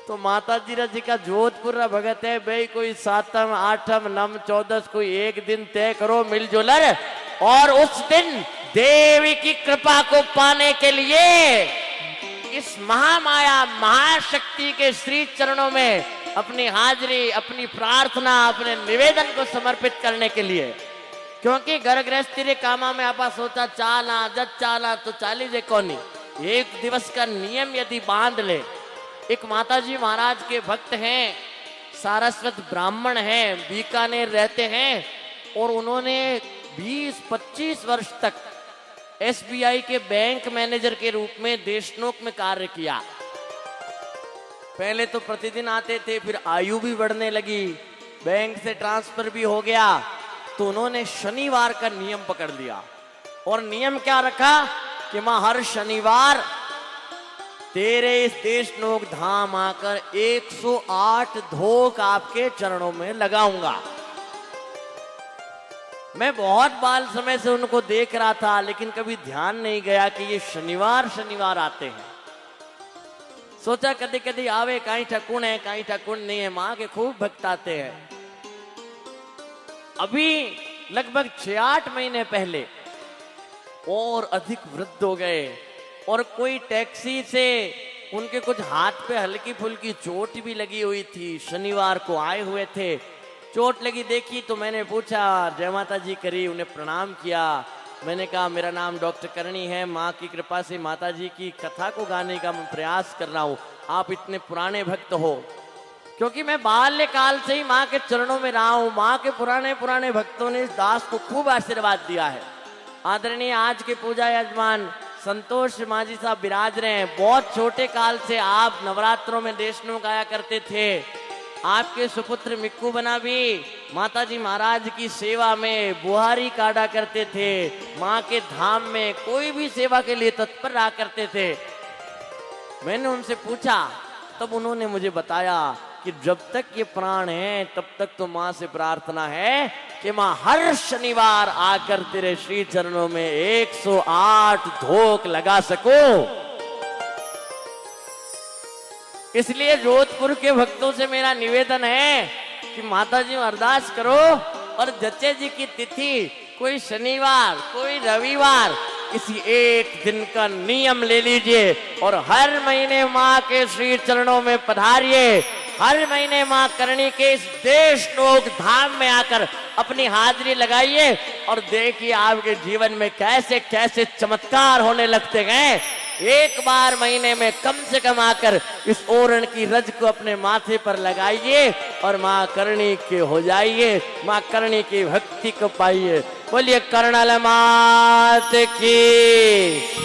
तो माता जी का जोधपुर रा भगत है भाई, कोई 7म 8म 9म 14 कोई एक दिन तय करो मिलजुलर, और उस दिन देवी की कृपा को पाने के लिए इस महामाया महाशक्ति के श्री चरणों में अपनी हाजिरी, अपनी प्रार्थना, अपने निवेदन को समर्पित करने के लिए। क्योंकि घर गृहस्थी रे कामा में आपा सोचा चाला जज चाला तो चाली जे कोनी, एक दिवस का नियम यदि बांध ले। एक माताजी महाराज के भक्त हैं, सारस्वत ब्राह्मण हैं, बीकानेर रहते हैं, और उन्होंने 20-25 वर्ष तक एसबीआई के बैंक मैनेजर के रूप में देशनोक में कार्य किया। पहले तो प्रतिदिन आते थे, फिर आयु भी बढ़ने लगी, बैंक से ट्रांसफर भी हो गया, तो उन्होंने शनिवार का नियम पकड़ लिया। और नियम क्या रखा कि मैं हर शनिवार तेरे इस देशनोक धाम आकर 108 धोक आपके चरणों में लगाऊंगा। मैं बहुत बाल समय से उनको देख रहा था, लेकिन कभी ध्यान नहीं गया कि ये शनिवार आते हैं। सोचा कभी कभी आवे, कहीं ठकुन है कहीं ठकुन नहीं है, माँ के खूब भक्त आते हैं। अभी लगभग 6-8 महीने पहले और अधिक वृद्ध हो गए, और कोई टैक्सी से उनके कुछ हाथ पे हल्की फुल्की चोट भी लगी हुई थी। शनिवार को आए हुए थे, चोट लगी देखी तो मैंने पूछा, जय माता जी करी, उन्हें प्रणाम किया। मैंने कहा मेरा नाम डॉक्टर करणी है, माँ की कृपा से माता जी की कथा को गाने का मैं प्रयास कर रहा हूँ, आप इतने पुराने भक्त हो। क्योंकि मैं बाल्यकाल से ही माँ के चरणों में रहा हूँ, माँ के पुराने भक्तों ने इस दास को खूब आशीर्वाद दिया है। आदरणीय आज के पूजा यजमान संतोष माँ जी साहब विराज रहे हैं। बहुत छोटे काल से आप नवरात्रों में देशनोक गाया करते थे। आपके सुपुत्र मिक्कू बना भी माता जी महाराज की सेवा में बुहारी काढ़ा करते थे, माँ के धाम में कोई भी सेवा के लिए तत्पर रहा करते थे। मैंने उनसे पूछा, तब उन्होंने मुझे बताया कि जब तक ये प्राण है तब तक तो माँ से प्रार्थना है कि माँ हर शनिवार आकर तेरे श्री चरणों में 108 धोक लगा सको। इसलिए जोधपुर के भक्तों से मेरा निवेदन है कि माता जी अरदास करो, और जच्चे जी की तिथि कोई शनिवार कोई रविवार किसी एक दिन का नियम ले लीजिए, और हर महीने माँ के श्री चरणों में पधारिए। हर महीने माँ करणी के इस देशनोक धाम में आकर अपनी हाजिरी लगाइए, और देखिए आपके जीवन में कैसे कैसे चमत्कार होने लगते हैं। एक बार महीने में कम से कम आकर इस ओरण की रज को अपने माथे पर लगाइए और माँ करणी के हो जाइए, माँ करणी की भक्ति को पाइए। बोलिए कर्णल मात की।